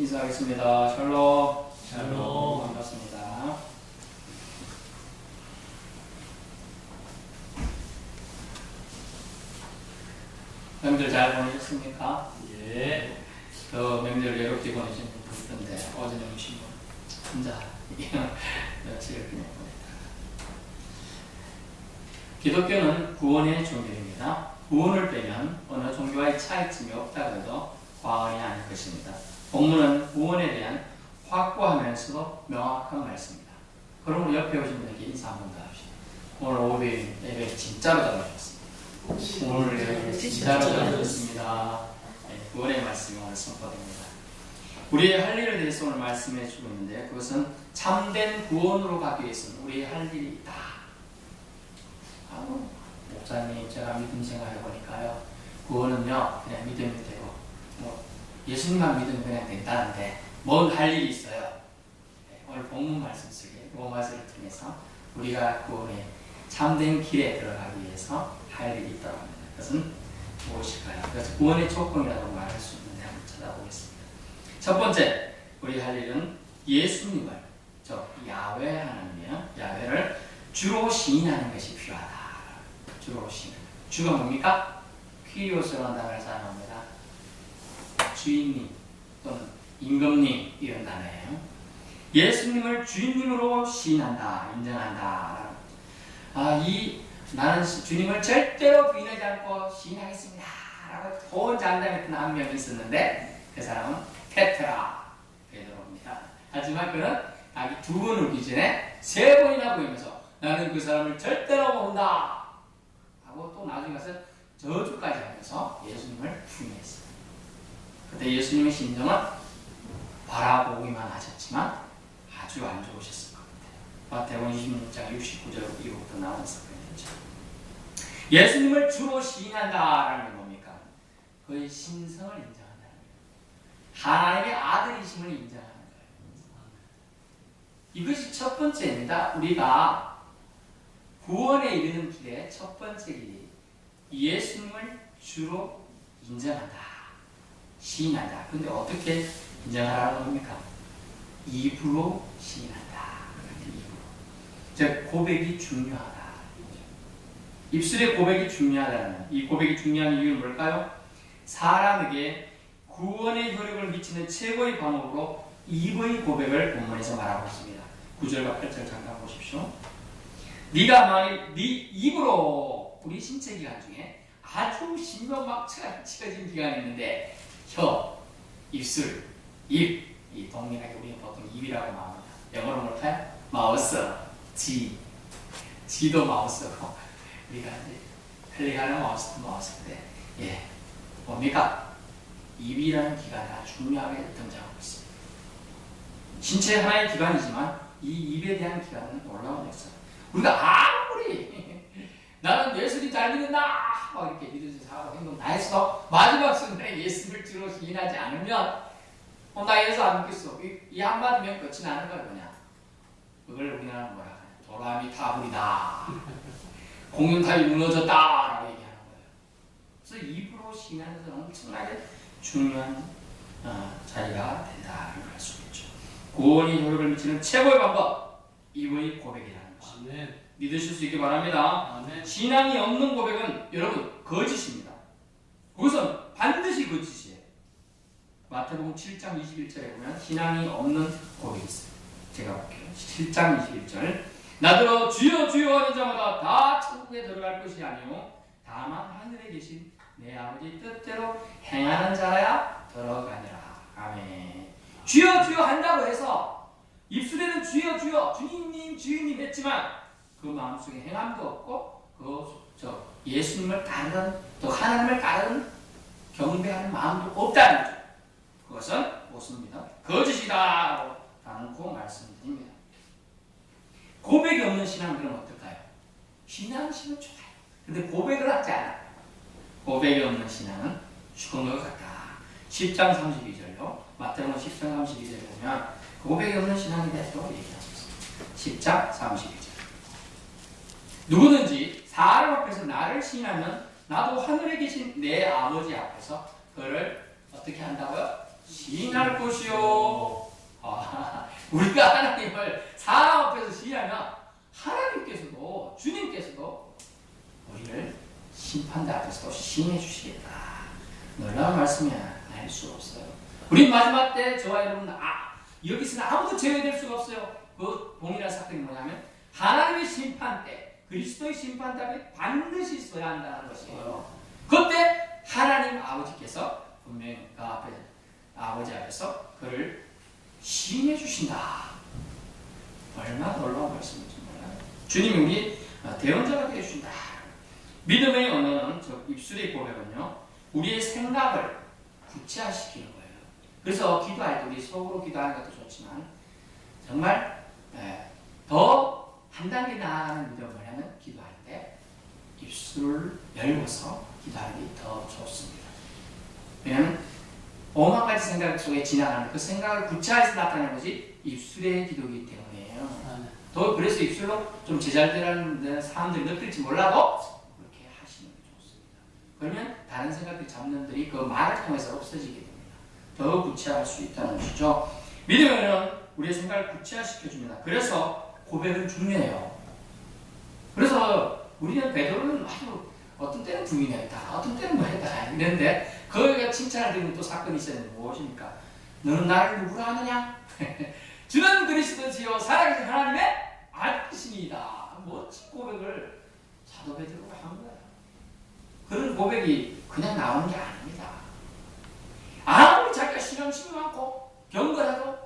인사하겠습니다. 샬롬. 샬롬. 반갑습니다. 명절 잘 보내셨습니까? 예. 명절 외롭게 보내신 분 있던데 어제는 오신 분 혼자 즐겁게 보냈다. 기독교는 구원의 종교입니다. 구원을 빼면 어느 종교와의 차이점이 없다고 해도 과언이 아닐 것입니다. 본문은 구원에 대한 확고하면서도 명확한 말씀입니다. 그럼 우리 옆에 오신 분에게 인사 한 번 더 합시다. 오늘 오후에 예배 진짜로 잘하셨습니다. 오늘 예배 진짜로 잘하셨습니다. 구원의 말씀이 오늘 선포됩니다. 우리의 할 일에 대해서 오늘 말씀해 주고 있는데 그것은 참된 구원으로 가기 위해서는 우리의 할 일이 있다. 목사님 제가 믿음 생활해 보니까요. 구원은요 그냥 믿으면 되고 예수님만 믿으면 그냥 된다는데 뭔 할 일이 있어요. 오늘 본문 말씀 속에 로마서를 통해서 우리가 구원의 참된 길에 들어가기 위해서 할 일이 있다고 합니다. 그것은 무엇일까요? 그래서 구원의 조건이라고 말할 수 있는데 한번 찾아보겠습니다. 첫 번째, 우리 할 일은 예수님을, 야훼 하나님이요, 야훼를 주로 시인하는 것이 필요하다. 주로 시인. 주가 뭡니까? 퀴리오스라는 단어를 사용합니다. 주인님 또는 임금님 이런 단어예요. 예수님을 주인님으로 시인한다, 인정한다. 나는 주님을 절대로 부인하지 않고 시인하겠습니다 라고 좋은 장담했던 한 명이 있었는데 그 사람은 페트라 베드로입니다. 하지만 그는 자기 두 번 오기 전에 세 번이나 보이면서 나는 그 사람을 절대로 모른다 하고 또 나중에 가서 저주까지 하면서 예수님을 부인했어요. 그때 예수님의 심정은 바라보기만 하셨지만 아주 안 좋으셨을 것 같아요. 마태복음 26장 69절 이후부터 나온 사건이죠. 예수님을 주로 시인한다라는 게 뭡니까? 그의 신성을 인정한다는 거예요. 하나님의 아들이심을 인정하는 거예요. 이것이 첫 번째입니다. 우리가 구원에 이르는 길의 첫 번째 길이 예수님을 주로 인정한다, 시인한다. 근데 어떻게 인정하라는 겁니까? 입으로 시인한다. 즉 고백이 중요하다. 입술의 고백이 중요하다는, 이 고백이 중요한 이유는 뭘까요? 사람에게 구원의 효력을 미치는 최고의 방법으로 입의 고백을 본문에서 말하고 있습니다. 9절과 8절 잠깐 보십시오. 네가 만일 네 입으로, 우리 신체 기관 중에 아주 신경막체가 치러진 기관이 있는데 혀, 입술, 입, 이 동일하게 우리는 보통 입이라고 말합니다. 영어로 뭘까요? 마우스, 지도 마우스고 우리가 이제 클릭하는 마우스도 마우스인데 뭡니까? 입이라는 기관이 아주 중요하게 등장하고 있습니다. 신체 하나의 기관이지만 이 입에 대한 기관은 놀라운 역사. 우리가 아무리 나는 예수님 잘 믿는다 막 이렇게 믿으면서 하고 행동 다 했어 마지막 순간에 예수를 주로 시인하지 않으면 나 예수 안 믿겠어 이 한마디면 끝이 나는 거야. 그냥 그걸 우리나라는 뭐라 하냐, 도라미 타불이다, 공윤탑이 무너졌다 라고 얘기하는 거예요. 그래서 입으로 시인하는 것은 엄청나게 중요한 자리가 된다는 걸 알 수 있죠. 구원이 효력을 미치는 최고의 방법, 입의 고백이라는 것. 아멘. 믿으실 수 있기 바랍니다. 아멘. 신앙이 없는 고백은 여러분 거짓입니다. 그것은 반드시 거짓이에요. 마태복음 7장 21절에 보면 신앙이 없는 고백이 있어요. 제가 볼게요. 7장 21절. 나더러 주여 주여 하는 자마다 다 천국에 들어갈 것이 아니요 다만 하늘에 계신 내 아버지 뜻대로 행하는 자라야 들어가니라. 아멘. 주여 주여 한다고 해서 입술에는 주여 주여 주님님 주인님 했지만 그 마음속에 행함도 없고 예수님을 따르는 또 하나님을 따르는 경배하는 마음도 없다는 거죠. 그것은 무엇입니다? 거짓이다 라고 말씀드립니다. 고백이 없는 신앙들은 어떨까요? 신앙심은 좋아요. 근데 고백을 하지 않아요. 고백이 없는 신앙은 죽은 것 같다. 10장 32절요. 마태복음 10장 32절에 보면 고백이 없는 신앙에 대해서 얘기하고 있습니다. 10장 32절. 누구든지 사람 앞에서 나를 시인하면 나도 하늘에 계신 내 아버지 앞에서 그를 어떻게 한다고요? 시인할 것이요. 우리가 하나님을 사람 앞에서 시인하면 하나님께서도 주님께서도 우리를 심판대 앞에서도 시인해 주시겠다. 놀라운 말씀이야. 알 수 없어요. 우리 마지막 때 저와 여러분 여기서는 아무도 제외될 수가 없어요. 그 동일한 사건이 뭐냐면 하나님의 심판 때 그리스도의 심판대 앞에 반드시 있어야 한다는 것이에요. 그때 하나님 아버지께서 분명히 그 앞에 아버지 앞에서 그를 시인해 주신다. 얼마나 놀라운 말씀인지 몰라요. 주님이 우리 대언자가 되어 주신다. 믿음의 언어는 저 입술의 고백은요, 우리의 생각을 구체화시키는 거예요. 그래서 기도할 때 우리 속으로 기도하는 것도 좋지만 정말 더 한 단계 나아가는 믿음을 하면 기도할 때 입술을 열고서 기도하기 더 좋습니다. 왜냐하면 오만 가지 생각 속에 지나가는 그 생각을 구체화해서 나타내는 것이 입술의 기도이기 때문이에요. 더 그래서 입술로 좀 제잘되라는 사람들이 느낄지 몰라도 그렇게 하시는 게 좋습니다. 그러면 다른 생각들 잡념들이 그 말을 통해서 없어지게 됩니다. 더 구체화할 수 있다는 것이죠. 믿음은 우리의 생각을 구체화시켜줍니다. 그래서 고백은 중요해요. 그래서 우리는 베드로는 아주 어떤 때는 부인했다, 어떤 때는 뭐 했다 이랬는데 거기가 칭찬을 듣는 또 사건이 있었는데 무엇입니까? 너는 나를 누구라 하느냐? 주는 그리스도지요 살아계신 하나님의 아들이시니이다. 멋진 고백을 사도 베드로가 한 거예요. 그런 고백이 그냥 나오는 게 아닙니다. 아무리 자기가 시련심이 많고 경건해도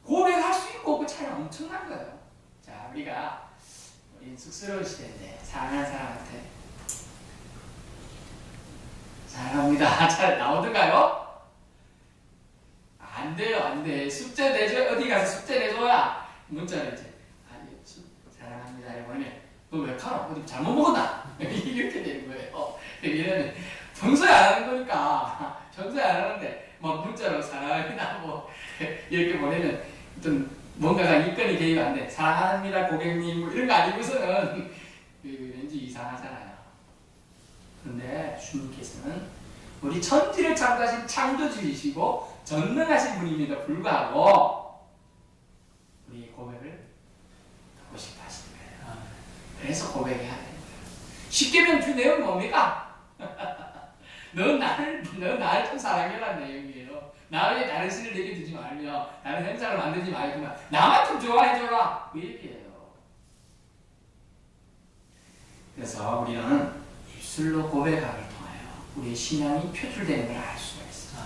고백할 수 있고 그 차이는 엄청난 거예요. 자, 우린 쑥스러운 시대인데 사랑하는 사람한테 사랑합니다. 잘 나오던가요? 안 돼요, 안 돼. 숙제 내줘. 어디 가서 숙제 내줘야 문자를 이제 사랑합니다. 이러면 너 왜 카노? 어디 잘못 먹었나? 이렇게 되는 거예요. 얘는 평소에 안 하는 거니까 평소에 안 하는데 막 문자로 사랑합니다 뭐 이렇게 보내면 좀 뭔가가 이건이 개입 안 돼. 사랑합니다 고객님 뭐 이런 거 아니고서는 왠지 이상하잖아요. 그런데 주님께서는 우리 천지를 창조하신 창조주이시고 전능하신 분임에도 불구하고 우리 고백을 듣고 싶어 하시는 거예요. 그래서 고백해야 됩니다. 쉽게 보면 주 내용은 뭡니까? 너 나를 좀 사랑해라는 내용이에요. 나 외에 다른 신을 내게 두지 말며 다른 형상을 만들지 말고 나만 좀 좋아해줘라. 그 얘기예요. 그래서 우리는 입술로 고백하기를 통하여 우리의 신앙이 표출되는 걸 알 수가 있어요.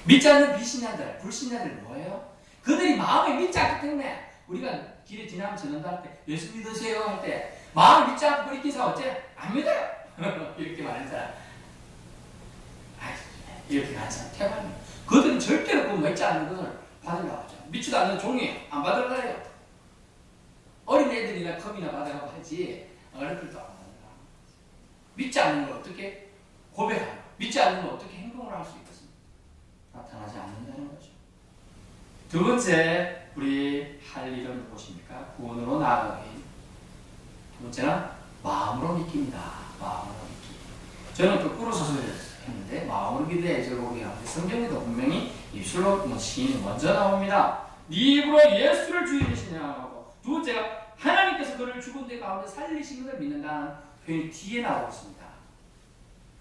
믿지 않는 비신자들, 불신자들 뭐예요? 그들이 마음에 믿지 않기 때문에 우리가 길에 지나면 전도할 때 예수 믿으세요 할 때 마음을 믿지 않고 그리 기사 어째? 안 믿어요. 이렇게 말하는 사람 이렇게 가는 사람 태반이에요. 그들은 절대로 그 믿지 않는 것을 받으려고 하죠. 믿지도 않는 종이에요. 안 받으려고 해요. 어린애들이나 컵이나 받으려고 하지 어른들도 안 받으려고. 믿지 않는 걸 어떻게 고백하고 믿지 않는 걸 어떻게 행동을 할 수 있겠습니까? 나타나지 않는다는 거죠. 두 번째 우리 할 일은 무엇입니까? 구원으로 나아가기. 두 번째는 마음으로 믿기입니다. 마음으로 믿기. 저는 거꾸로 했는데 마음으로 기도해야죠. 우리가 성경에도 분명히 입술로 시인이 먼저 나옵니다. 네 입으로 예수를 주의 되시냐고. 두 번째가 하나님께서 그를 죽은 데 가운데 살리신 것을 믿는다는 표현이 뒤에 나오고 있습니다.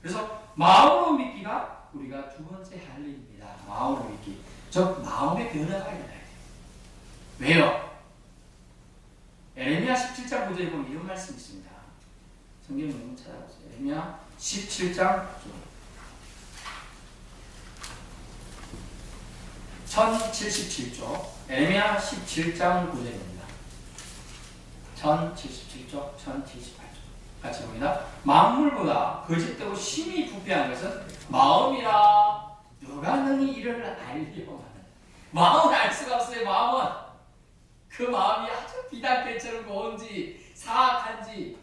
그래서 마음으로 믿기가 우리가 두 번째 할 일입니다. 마음으로 믿기. 즉 마음의 변화가 일어나야 돼요. 왜요? 에레미야 17장 9절에 보면 이런 말씀이 있습니다. 성경을 한번 찾아보세요. 에레미야 17장 1077조 에레미야 17장 9절입니다. 1077조 1078조 같이 봅니다. 만물보다 거짓되고 심히 부패한 것은 마음이라 누가 능히 이를 알려고 하는. 마음은 알 수가 없어요. 마음은 그 마음이 아주 비단결처럼 고운지 사악한지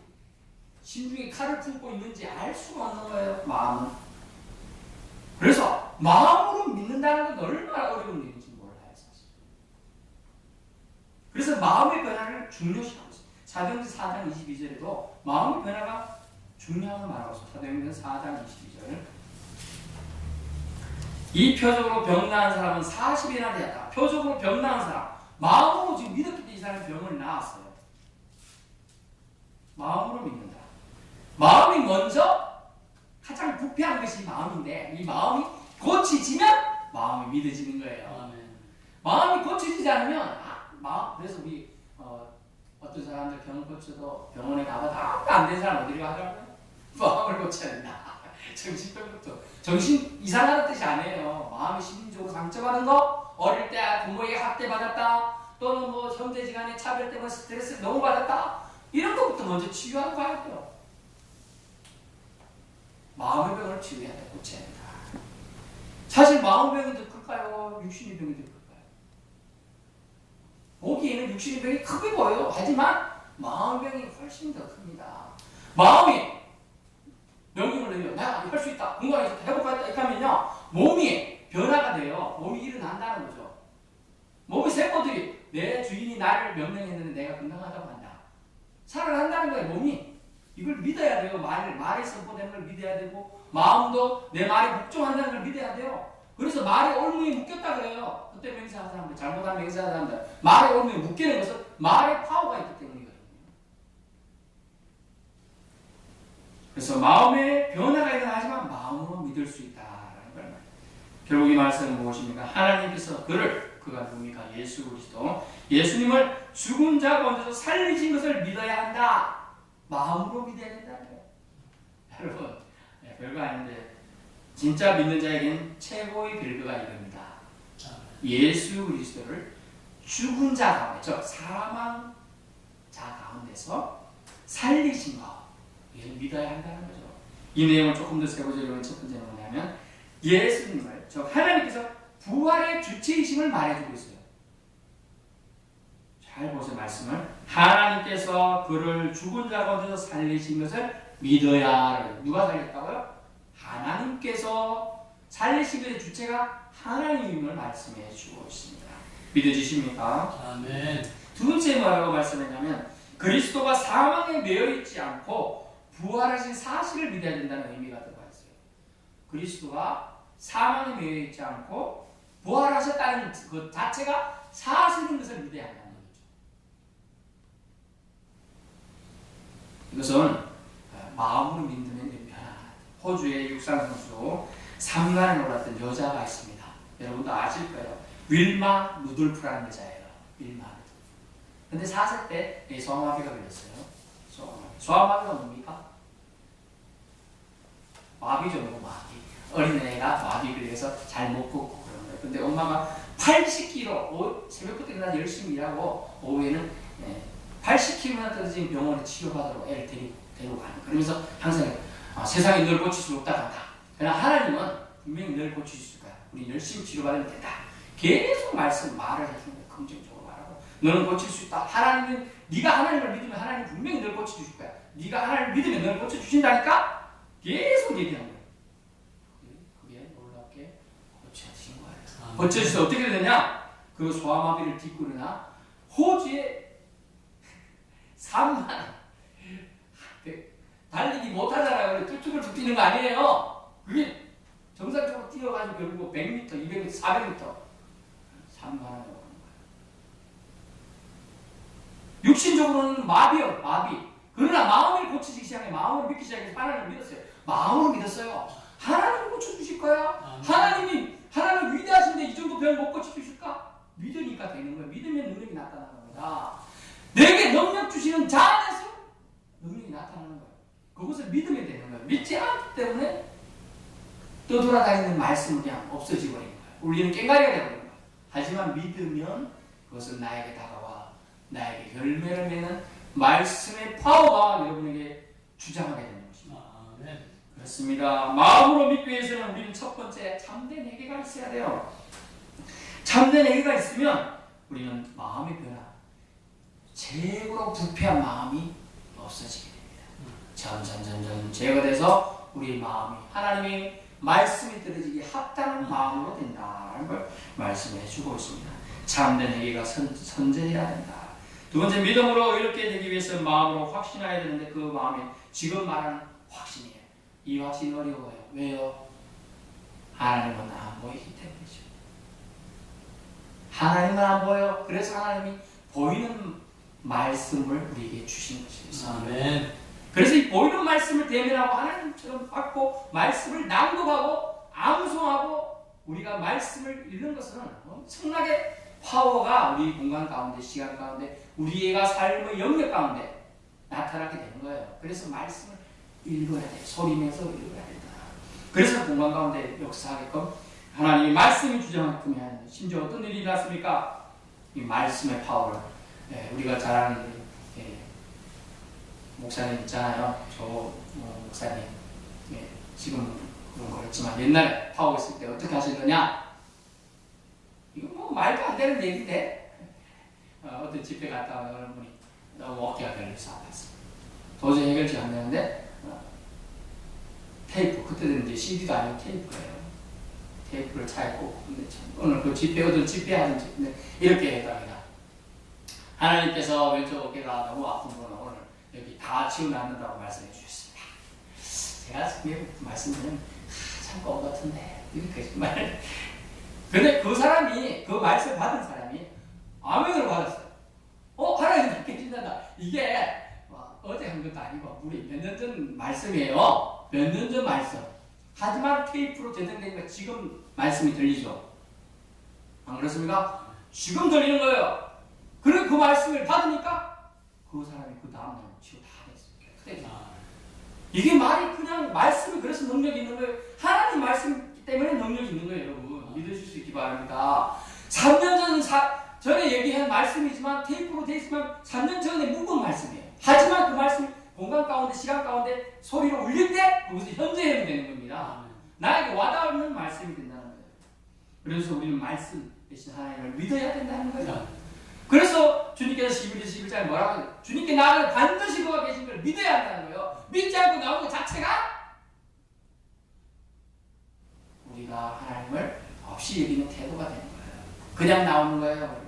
심중에 칼을 품고 있는지 알 수가 없는 거예요. 마음은. 그래서 마음으로 믿는다는 건 얼마나 어려운 일인지 몰라요. 사실. 그래서 마음의 변화를 중요시하고 있어요. 사도행전 4장 22절에도 마음의 변화가 중요한 말하고 있어요. 사도행전 4장 22절 이 표적으로 병나은 사람은 40이나 되었다. 표적으로 병나은 사람, 마음으로 지금 믿었기 때문에 이 사람이 병을 나았어요. 마음으로 믿는다. 마음이 먼저 가장 부패한 것이 마음인데 이 마음이 고치지면 마음이 믿어지는 거예요. 아멘. 마음이 고치지 않으면 그래서 우리 어떤 사람들 병 고쳐도 병원에 가봐도 아무도 안 된 사람 어디로 가더라고요? 마음을 고쳐야 된다. 정신병부터. 정신 이상하다는 뜻이 아니에요. 마음이 심리적으로 상처받은 거, 어릴 때 부모에게 학대받았다, 또는 뭐 형제지간에 차별 때문에 스트레스를 너무 받았다, 이런 것부터 먼저 치유하고 가야 돼요. 마음의 병을 치유해야 돼, 고쳐야 된다. 사실 마음의 병이 더 클까요? 육신의 병이 더 클까요? 보기에는 육신의 병이 크게 보여요. 하지만 마음의 병이 훨씬 더 큽니다. 마음이 명령을 내려 내가 할 수 있다, 건강해서 회복하겠다 이렇게 하면요, 몸이 변화가 돼요. 몸이 일어난다는 거죠. 몸의 세포들이 내 주인이 나를 명령했는데 내가 건강하다고 한다, 살아난다는 거예요. 몸이 이걸 믿어야 돼요. 말이 선포되는 걸 믿어야 되고, 마음도 내 말에 복종한다는 걸 믿어야 돼요. 그래서 말에 올무에 묶였다 그래요. 그때 맹세하는 사람들, 잘못한 맹세하는 사람들, 말에 올무에 묶이는 것은 말에 파워가 있기 때문이거든요. 그래서 마음에 변화가 일어나지만 마음으로 믿을 수 있다라는 걸 말해요. 결국 이 말씀은 무엇입니까? 하나님께서 그가 누굽니까? 예수 그리스도, 예수님을 죽은 자 가운데서 살리신 것을 믿어야 한다. 마음으로 믿어야 된다는 거예요. 여러분, 별거 아닌데 진짜 믿는 자에게는 최고의 별거가 이릅니다. 예수 그리스도를 죽은 자 가운데, 즉 사망자 가운데서 살리신 것, 이걸 믿어야 한다는 거죠. 이 내용을 조금 더 세부적으로, 첫 번째는 뭐냐면 예수님을, 즉 하나님께서 부활의 주체이심을 말해주고 있어요. 잘 보세요, 말씀을. 하나님께서 그를 죽은 자 가운데서 살리신 것을 믿어야. 누가 살렸다고요? 하나님께서 살리신 것의 주체가 하나님임을 말씀해 주고 있습니다. 믿어지십니까? 아멘. 두 번째 뭐라고 말씀했냐면 그리스도가 사망에 매여 있지 않고 부활하신 사실을 믿어야 된다는 의미가 들어가 있어요. 그리스도가 사망에 매여 있지 않고 부활하셨다는 그 자체가 사실인 것을 믿어야 한다는 거죠. 이것은 마음으로 믿으면 됩니다. 호주의 육상 선수 3관에 올랐던 여자가 있습니다. 여러분도 아실 거예요. 윌마 루돌프라는 여자예요. 윌마 루돌프. 근데 4살 때 소아마비가 걸렸어요. 소아마비가 뭡니까? 마비죠, 마비. 어린애가 마비 걸려서 잘 못 걷고 그런 거예요. 근데 엄마가 80kg, 새벽부터 일어나서 열심히 일하고 오후에는 80kg나 떨어진 병원에 치료받으러 애를 데리고 가는. 그러면서 항상 세상에 널 고칠 수 없다 간다. 그러나 하나님은 분명히 널 고칠 수 있을 거야. 우리 열심히 치료받으면 된다. 계속 말을 해주는 거예요. 긍정적으로 말하고. 너는 고칠 수 있다. 하나님은, 네가 하나님을 믿으면 하나님 분명히 널 고쳐주실 거야. 네가 하나님을 믿으면 널 고쳐주신다니까? 계속 얘기하는 거예요. 그게 놀랍게 고쳐주신 거예요. 고쳐주셔서 어떻게 되느냐? 그 소아마비를 딛고 일어나 호주에 3만 달리기 못하잖아요. 뚝뚝을 뛰는 거 아니에요. 그게 정상적으로 뛰어가지고 결국 100m, 200m, 400m 3만 원에 오는 거예요. 육신적으로는 마비요, 마비. 그러나 마음을 고치기 시작해, 마음을 믿기 시작해서 하나님을 믿었어요. 마음으로 믿었어요. 하나님을 고쳐주실 거야. 하나님 위대하신데 이 정도 병 못 고쳐주실까? 믿으니까 되는 거예요. 믿으면 능력이 나타나는 겁니다. 내게 능력 주시는 자 안에서 능력이 나타나는 거예요. 그것을 믿으면 되는 거예요. 믿지 않기 때문에 떠돌아다니는 말씀이 그냥 없어지고 버린 거예요. 우리는 깽가리가 되어버린 거예요. 하지만 믿으면 그것은 나에게 다가와 나에게 열매를 맺는 말씀의 파워가 여러분에게 주장하게 되는 것입니다. 네. 그렇습니다. 마음으로 믿기 위해서는 우리는 첫 번째 참된 회개가 있어야 돼요. 참된 회개가 있으면 우리는 마음의 변화, 최고로 부패한 마음이 없어지게 됩니다. 점점 제거돼서 우리의 마음이 하나님의 말씀이 떨어지기 합당한 마음으로 된다는 걸 말씀해 주고 있습니다. 참된 회개가 선제해야 된다. 두 번째, 믿음으로 이렇게 되기 위해서 마음으로 확신해야 되는데 그 마음이 지금 말하는 확신이에요. 이 확신이 어려워요. 왜요? 하나님은 안 보이기 때문이죠. 하나님은 안 보여. 그래서 하나님이 보이는 말씀을 우리에게 주신 것입니다. 아멘. 그래서 이 보이는 말씀을 대면하고 하나님처럼 받고 말씀을 낭독하고 암송하고 우리가 말씀을 읽는 것은 엄청나게 파워가 우리 공간 가운데, 시간 가운데, 우리가 삶의 영역 가운데 나타나게 되는 거예요. 그래서 말씀을 읽어야 돼. 소리내서 읽어야 된다. 그래서 공간 가운데 역사하게끔 하나님이 말씀이 주장하게끔 해야 된다. 심지어 어떤 일이 일어났습니까? 이 말씀의 파워를 우리가 잘 아는 목사님 있잖아요. 저 목사님 지금 그런 거 했지만 옛날에 파워 있을 때 어떻게 하셨느냐? 이거 뭐 말도 안 되는 얘기인데 어떤 집회 갔다 오는 어느 분이 너무 어깨가 걸려서 아팠어요. 도저히 해결이 안 되는데 테이프, 그때는 이제 CD도 아니고 테이프예요. 테이프를 차에 꽂고 오늘 그 집회 어떤 집회 하는 집인데 이렇게 해답니다. 하나님께서 왼쪽 어깨가 너무 아픈 분은 오늘 여기 다 치워놨는다고 말씀해 주셨습니다. 제가 지금 말씀드리면 참 껌 같은데 이렇게 거짓말. 근데 그 사람이 그 말씀 받은 사람이 아멘을 받았어요. 하나님 그렇게 진단다. 이게 어제 한 것도 아니고 우리 몇 년 전 말씀이에요. 몇 년 전 말씀. 하지만 테이프로 재생되니까 지금 말씀이 들리죠. 안 그렇습니까? 지금 들리는 거예요. 그리고 그 말씀을 받으니까 그 사람이 그 다음날 치료 다 됐어요. 이게 말이 그냥 말씀이 그래서 능력이 있는 거예요. 하나님 말씀 때문에 능력이 있는 거예요, 여러분. 믿으실 수 있기 바랍니다. 3년 전에 얘기한 말씀이지만 테이프로 되어 있지만 3년 전에 묵은 말씀이에요. 하지만 그 말씀이 공간 가운데 시간 가운데 소리로 울릴 때 그것이 현재형이 되는 겁니다. 나에게 와닿는 말씀이 된다는 거예요. 그래서 우리는 말씀 대신 하나님을 믿어야 된다는 거예요. 그래서 주님께서 11장에 뭐라고 해요? 주님께 나를 반드시 그가 계신 걸 믿어야 한다는 거예요. 믿지 않고 나오는 것 자체가 우리가 하나님을 없이 여기는 태도가 되는 거예요. 그냥 나오는 거예요.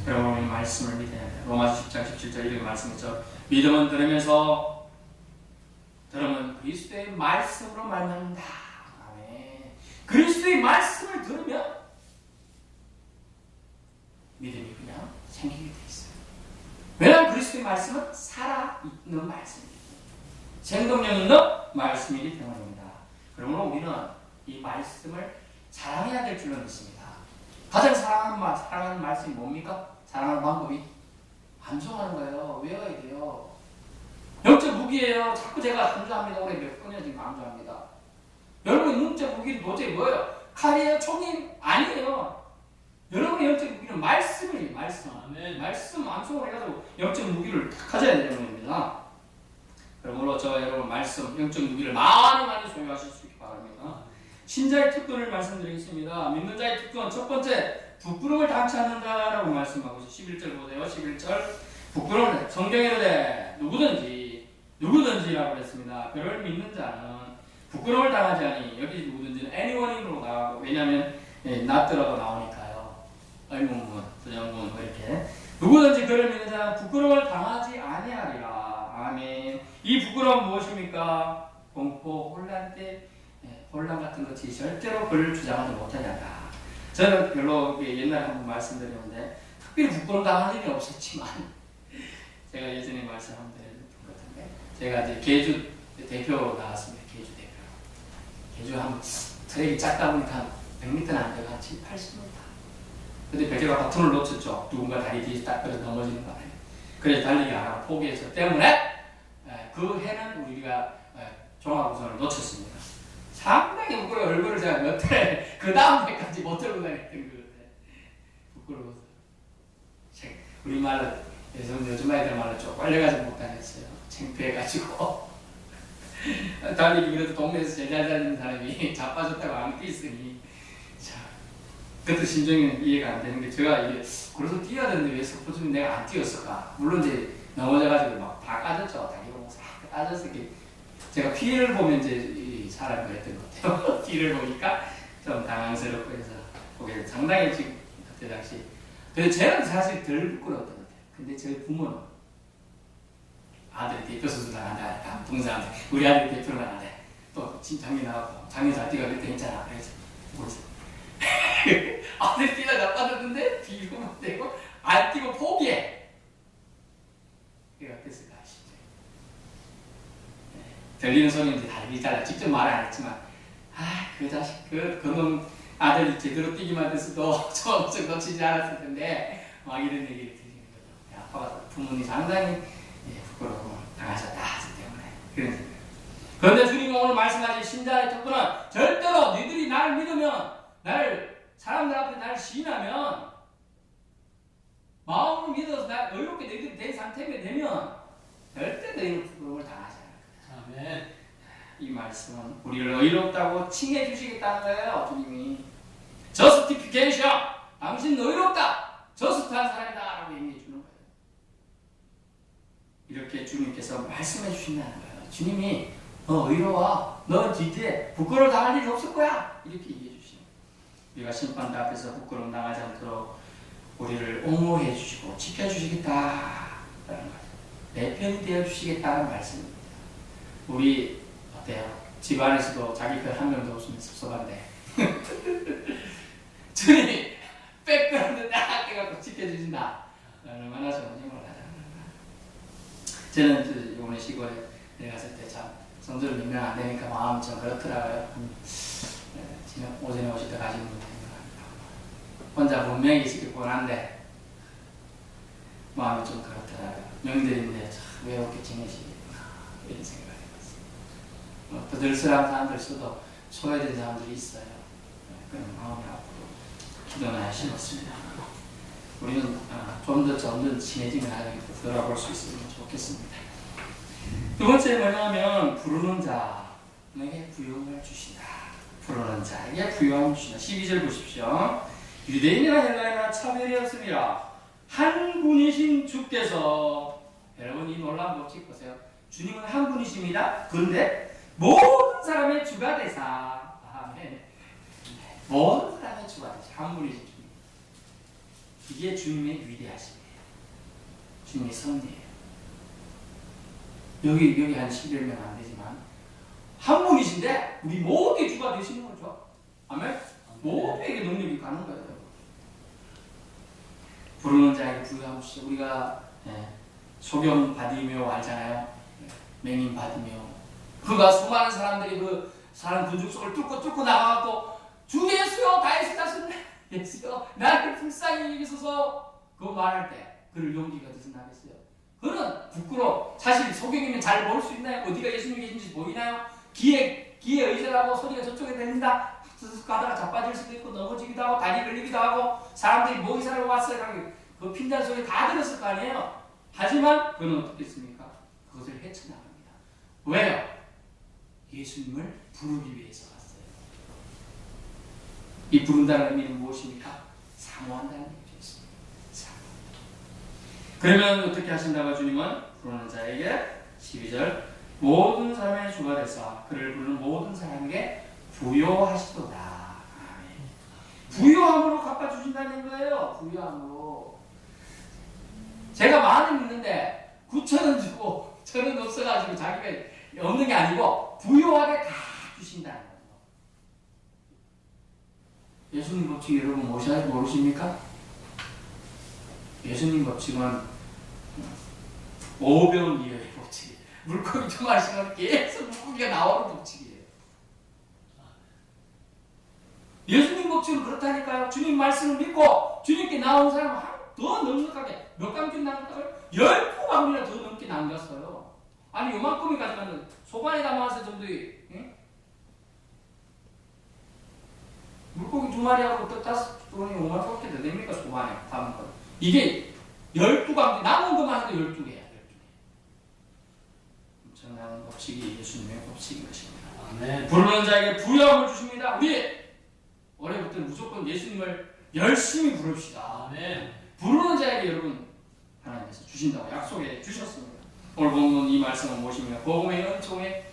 여러분 말씀을 믿어야 돼요. 로마서 10장 17절 이렇게 말씀했죠. 믿음은 들으면서 들으면 그리스도의 말씀으로 말미암는다. 아멘. 그리스도의 말씀을 들으면 믿음이 그냥 생기게 돼 있어요. 왜냐하면 그리스도의 말씀은 살아있는 말씀입니다. 생동력 있는 말씀이기 때문입니다. 그러므로 우리는 이 말씀을 사랑해야 될 줄로 믿습니다. 가장 사랑하는 말씀이 뭡니까? 사랑하는 방법이 암송하는 거예요. 외워야 돼요. 영적 무기예요. 자꾸 제가 강조합니다. 올해 몇 번이나 지금 강조합니다. 여러분 영적 무기는 도대체 뭐예요? 칼이에요? 총이 아니에요. 여러분의 영적 무기는 말씀이에요. 말씀 암송을 해가지고 영적 무기를 가져야 되는 겁니다. 그러므로 저 여러분 말씀 영적 무기를 많이 소유하실 수 있기 바랍니다. 신자의 특권을 말씀드리겠습니다. 믿는 자의 특권 첫 번째 부끄러움을 당치 않는다라고 말씀하고 있어요. 11절 보세요. 11절 부끄러움을 성경에는 누구든지라고 했습니다. 그를 믿는 자는 부끄러움을 당하지 않으니 여기 누구든지는 anyone으로 나가고 왜냐하면 낫더라도 나오니까요. 의문문, 부정문 이렇게 누구든지 그를 믿는 자는 부끄러움을 당하지 아니하리라. 아멘. 이 부끄러움은 무엇입니까? 공포, 혼란 때 혼란 같은 것이 절대로 그를 주장하지 못하게 한다. 저는 별로 옛날에 한번 말씀드렸는데 특별히 부끄러움 당할 일이 없었지만 제가 예전에 말씀 한번 드렸던 것 같은데 제가 이제 개주 대표 나왔습니다. 개주 대표. 개주 한 트랙이 작다 보니까 100m는 안 되고 한 7, 80m. 근데 베개가 버튼을 놓쳤죠. 누군가 다리 뒤에 딱 걸려 넘어지는 거 아니에요. 그래서 달리기 안 하고 포기했기 때문에 그 해는 우리가 종합우선을 놓쳤습니다. 상당히 부끄러워. 얼굴을 제가 몇 해, 그 다음 해까지 못 들고 다녔던 것 같아요. 부끄러워서. 우리말로, 요즘 아이들 말로 쪽팔려가지고 못 다녔어요. 창피해가지고. 달리기 그래도 동네에서 제일 잘 다니는 사람이 자빠졌다고 안 뛰었으니. 자, 그것도 심정이 이해가 안 되는 게 제가 이게, 그래서 뛰어야 되는데 왜 스포츠는 내가 안 뛰었을까? 물론 이제 넘어져가지고 막 다 까졌죠. 다리가 싹 까졌을 게. 제가 피해를 보면 이제 이 사람이 그랬던 것 같아요. 피해를 보니까 좀 당황스럽고 해서 그게 상당히 지금 그때 당시 그래서 저는 사실 덜 부끄러웠던 것 같아요. 근데 저희 부모는 아들이 대표 선수 나간다 하니까 동생한테 우리 아들이 대표로 나간다 또 장애 나왔고 장애 잘 뛰가 그때 괜찮아. 그래서 모르겠어. 아들 뛰다 나빠졌는데 비교만 되고 안 뛰고 포기해. 그게 어땠을까 싶죠. 들리는 소리인데 달리잖아. 직접 말은 안 했지만 그 자식 그놈 아들이 제대로 뛰기만 했어도 저쪽 놓치지 않았을 텐데 막 이런 얘기를 들리는 거죠. 아빠가 부모님이 상당히 부끄러움을 당하셨다 하기 때문에 그런 생각. 그런데 주님이 오늘 말씀하신 신자의 특권은 절대로 너희들이 나를 믿으면 나를 사람들 앞에 나를 시인하면 마음으로 믿어서 나 의롭게 너희들이 된 상태가 되면 절대 너희는 부끄러움을 당하지 않을 거다. 아멘. 이 말씀은 우리를 의롭다고 칭해 주시겠다는 거예요. 주님이 저스티피케이션, 당신 의롭다, 저스트한 사람이다 라고 얘기해 주는 거예요. 이렇게 주님께서 말씀해 주신다는 거예요. 주님이 의로워, 너 이제 부끄러워 당할 일이 없을 거야 이렇게 얘기해 주시는 거예요. 우리가 심판대 앞에서 부끄러움 당하지 않도록 우리를 옹호해 주시고 지켜주시겠다라는 거예요. 내 편이 되어 주시겠다는 말씀입니다. 우리 어때요? 집안에서도 자기 편 한 명도 없으면 섭섭한데 주님이 빼끄는데 딱 해갖고 지켜주신다. 얼마나 좋은 힘을 하자는 거야. 저는 이번에 시골에 내려갔을 때 참 성도를 믿으면 안 되니까 마음이 좀 그렇더라고요. 지금 오전에 오실 때 가시는 분들 혼자 분명히 있을 뻔한데 마음이 좀 그렇더라고요. 명절인데 참 외롭게 지내시겠구나 이런 생각이 들었어요. 또 늘스러운 사람들 있어도 소외된 사람들이 있어요. 그런 마음이 앞으로 기도나 하시겠습니다. 우리는 좀 더 점점 친해지면 돌아볼 수 있으면 좋겠습니다. 두 번째 뭐냐면 부르는 자에게 부요함을 주신다. 부르는 자에게 부요함을 주신다. 12절 보십시오. 유대인이나 헬라인이나 차별이 없습니다. 한 분이신 주께서 여러분 이 놀라운 법칙 보세요. 주님은 한 분이십니다. 그런데 모든 사람의 주가 되사 모든 사람의 주가 되사 한 분이신 주님. 이게 주님의 위대하심이에요. 주님의 섭리예요. 여기 한 11명 안 되지만 한 분이신데 우리 모두의 주가 되시는 거죠. 아멘? 모두에게 능력이 가는 거예요. 부르는 자에게 부요함을 주시죠. 우리가 소경 바디메오 알잖아요. 맹인 바디메오. 그가 수많은 사람들이 그 사람 군중 속을 뚫고 나가고 주 예수여 다윗의 자손 예수여 나를 불쌍히 여기소서 그 말할 때 그를 용기가 돼서 나겠어요. 그는 부끄러워. 사실 소경이면 잘 볼 수 있나요? 어디가 예수님이 계신지 보이나요? 귀에 의존하고 소리가 저쪽에 들린다. 가다가 자빠질 수도 있고 넘어지기도 하고 다리 걸리기도 하고 사람들이 뭐 이 사람이 왔어요. 그 핀잔 소리 다 들었을 거 아니에요. 하지만 그는 어떻게 했습니까? 그것을 헤쳐나갑니다. 왜요? 예수님을 부르기 위해서 갔어요. 이 부른다는 의미는 무엇입니까? 사모한다는 얘기죠. 그러면 어떻게 하신다고 주님은? 부르는 자에게 12절 모든 사람의 주가 되사 그를 부르는 모든 사람에게 부요하시도다. 아멘. 부요함으로 갚아주신다는 거예요. 부요함으로. 제가 많이 있는데 9,000원 주고 1,000원 없어가지고 자기가 없는 게 아니고 부요하게 다 주신다는 거예요. 예수님 법칙 여러분 모르십니까? 예수님 법칙은 5배운 이하의 법칙이에요. 물고기 좀 마시면 계속 물고기가 나오는 법칙이에요. 예수님 법칙은 그렇다니까요. 주님 말씀을 믿고 주님께 나온 사람은 더 넉넉하게 몇 강쯤 남겼다고요? 10포강이나 더 넘게 남겼어요. 아니 요만큼이 가져가는 소반에 담아서 정도의 물고기 2마리하고 떡 5돈이 5만원밖에 더 됩니까? 소반에 담은 거. 이게 12강째 남은 것만 해도 12개야. 12개. 엄청난 법칙이 예수님의 법칙인 것입니다. 아멘. 부르는 자에게 부요함을 주십니다. 우리 올해부터 무조건 예수님을 열심히 부릅시다. 아멘. 부르는 자에게 여러분 하나님께서 주신다고 약속해 주셨습니다. 오늘 보면 이 말씀은 무엇입니까? 복음의 은총의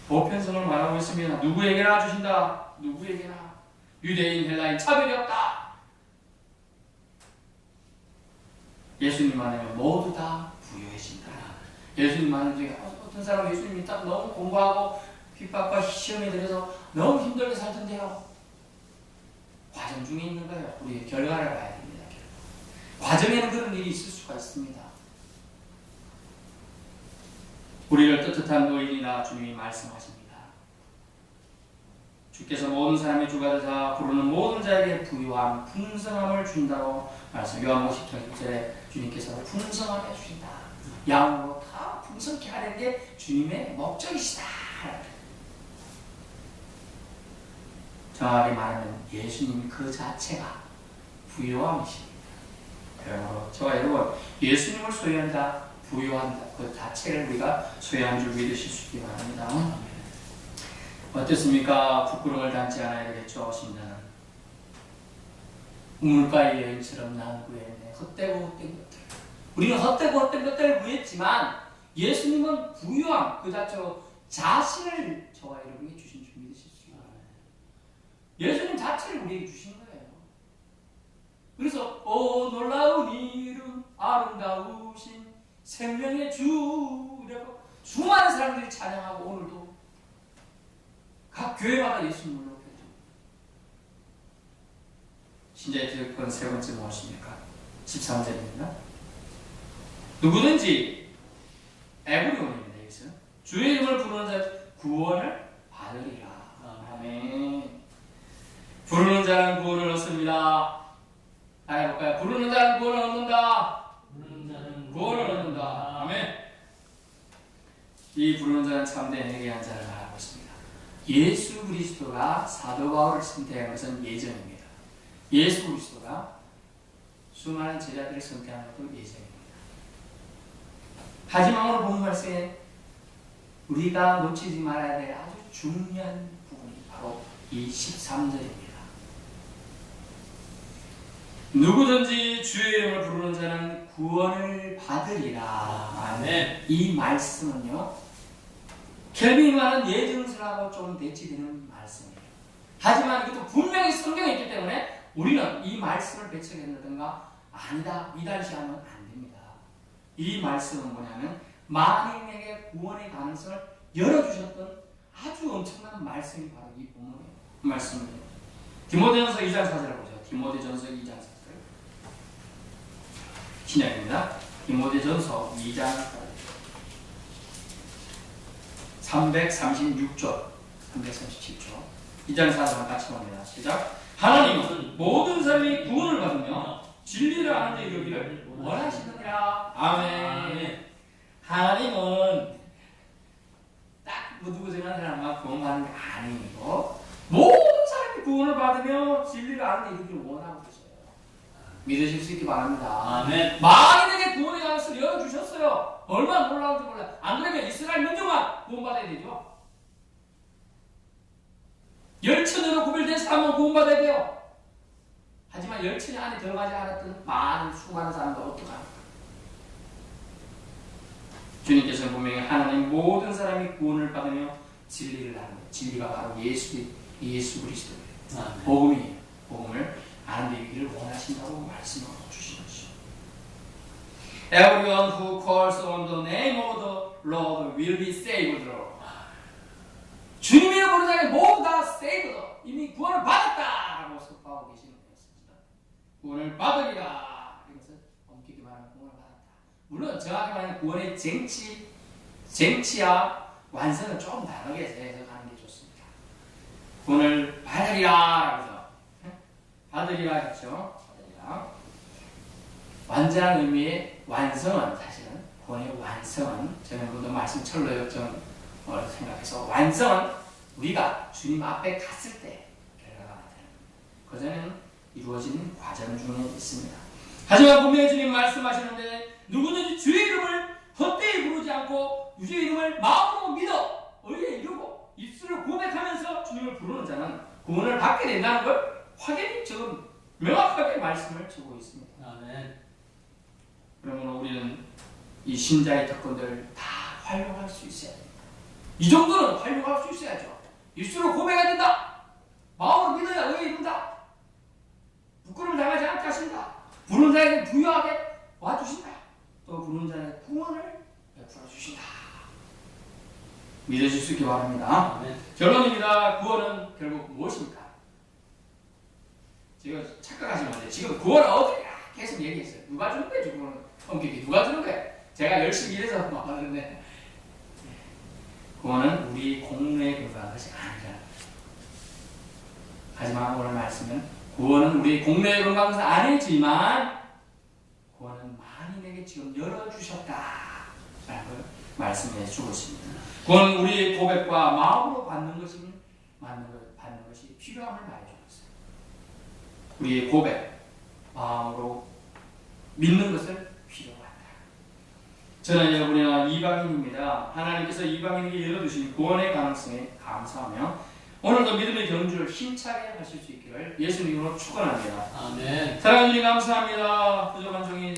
보편성을 말하고 있습니다. 누구에게나 주신다. 누구에게나. 유대인, 헬라인 차별이 없다. 예수님 안에면 모두 다 부유해진다. 예수님 안에 중에 어떤 사람은 예수님 믿다고 너무 공부하고 핍박과 시험에 들어서 너무 힘들게 살던데요. 과정 중에 있는 거예요. 우리 결과를 봐야 됩니다. 과정에는 그런 일이 있을 수가 있습니다. 우리를 뜨뜻한 의인이라 주님이 말씀하십니다. 주께서 모든 사람의 주가 되사 부르는 모든 자에게 부유함, 풍성함을 준다고 말씀. 요한복음 10장 6절에 주님께서 풍성함을 주신다. 양으로 다 풍성케 하는 게 주님의 목적이시다. 정확하게 말하면 예수님이 그 자체가 부유함이십니다. 그러므로 저와 여러분 예수님을 소유한 자, 부유한 자, 그 자체를 우리가 소유한 줄 믿으실 수 있기 바랍니다. 어떻습니까? 부끄러움을 담지 않아야 되겠죠. 심지어는 우물가의 여인처럼 난 구했네. 헛되고 헛된 것들. 우리는 헛되고 헛된 것들을 구했지만 예수님은 부유함 그 자체로 자신을 저와 여러분에게 주신 줄 믿으실 수 있어요. 예수님 자체를 우리에게 주신 거예요. 그래서 놀라운 이름 아름다우신 생명의 주라고 수많은 사람들이 찬양하고 오늘도 각 교회마다 예수님을 높여줘. 신자의 특권 세 번째 무엇입니까? 13절입니다. 누구든지 에브리온입니다. 여기서 주의 이름을 부르는 자 구원을 받으리라. 아멘. 부르는 자는 구원을 얻습니다. 해볼까요? 부르는 자는 구원을 얻는다. 구원을 얻는다. 아멘. 이 부르는 자는 참된 회개한 자를 말하고 있습니다. 예수 그리스도가 사도 바울을 선택한 것은 예정입니다. 예수 그리스도가 수많은 제자들을 선택한 것도 예정입니다. 하지만 오늘 본 말씀에 우리가 놓치지 말아야 될 아주 중요한 부분이 바로 이 13절입니다. 누구든지 주의 이름을 부르는 자는 구원을 받으리라. 아멘. 이 말씀은요, 켈빈이 말한 예증서라고 좀 대치되는 말씀이에요. 하지만 이것도 분명히 성경에 있기 때문에 우리는 이 말씀을 배척한다든가 아니다, 이단시하면 안 됩니다. 이 말씀은 뭐냐면 만인에게 구원의 가능성을 열어주셨던 아주 엄청난 말씀이 바로 이 본문의 말씀입니다. 디모데전서 2장 4절을 보죠. 디모데전서 2장 4절. 신약입니다. 디모데전서 2장 336조, 337조, 2장 4절 같이 봅니다. 시작. 하나님은 모든 사람이 구원을 받으며 진리를 아는 데 이르기를 원하시느니라. 아멘. 하나님은 딱 누구 정한 사람만 구원받는 게 아니고 모든 사람이 구원을 받으며 진리를 아는 데 이르기를 원하고 계셔요. 믿으실 수 있기 바랍니다. 아멘. 만인에게 구원의 가능성을 열어주셨어요. 얼마나 놀라운지 몰라요. 안 그러면 이스라엘 민족만 구원받아야 되죠. 열천으로 구별된 사람은 구원받아야 돼요. 하지만 열천이 안에 들어가지 않았던 많은 수많은 사람들 어떡합니까? 주님께서는 분명히 하나님 모든 사람이 구원을 받으며 진리를 아는 것. 진리가 바로 예수 그리스도예요. 복음이에요. 복음을 아는 데 이르기를 원하신다고 말씀을 주신 것이죠. Everyone who calls on the name of the Lord will be saved. 주님의 이름으로 자기 모두 다 saved. 이미 구원을 받았다라고 선포하고 계시는 것입니다. 구원을 받으리라. 이것은 엄격히 말하면 구원을 받았다. 물론 정확히 말하면 구원의 쟁취와 완성은 조금 다르게 해석하는 게 좋습니다. 구원을 받으리라. 그래서 받으리라 했죠. 받으리라. 완전한 의미의 완성은 사실은 구원의 완성은 저는 말씀 철로 역정을 생각해서 완성은 우리가 주님 앞에 갔을 때 결과가 나타납니다. 그전에는 이루어지는 과정 중에 있습니다. 하지만 분명히 주님 말씀하시는데 누구든지 주의 이름을 헛되이 부르지 않고 주의 이름을 마음으로 믿어 의에 이르고 입술을 고백하면서 주님을 부르는 자는 구원을 받게 된다는 걸 확연히 지금 명확하게 말씀을 주고 있습니다. 아멘. 그러므로 우리는 이 신자의 특권들을 다 활용할 수 있어야 됩니다. 이 정도는 활용할 수 있어야죠. 입술로 고백해야 된다. 마음으로 믿어야 의에 이른다. 부끄러움을 당하지 않게 하신다. 부르는 자에게 부유하게 와주신다. 또 부르는 자에게 구원을 베풀어 주신다. 믿으실 수 수 있기 바랍니다. 아멘. 결론입니다. 구원은 결국 무엇입니까? 제가 착각하지 마세요. 지금 구원은 어디야? 계속 얘기했어요. 누가 주는 거예요? 구원은 성격이 누가 주는 거예요? 제가 열심히 일해서 막았는데 구원은 우리 공로에 불과한 것이 아니라. 하지만 오늘 말씀은 구원은 우리 공로에 불과한 것은 아니지만 구원은 만인에게 지금 열어주셨다라고 말씀해 주고 있습니다. 구원은 우리의 고백과 마음으로 받는 것이 받는 것이 필요함을 말해주고 있어요. 우리의 고백, 마음으로 믿는 것을 필요로 한다. 저는 여러분이나 이방인입니다. 하나님께서 이방인에게 열어주신 구원의 가능성에 감사하며 오늘도 믿음의 경주를 힘차게 하실 수 있기를 예수님으로 축원합니다. 아멘. 사랑하는 주님 감사합니다. 부족한 종이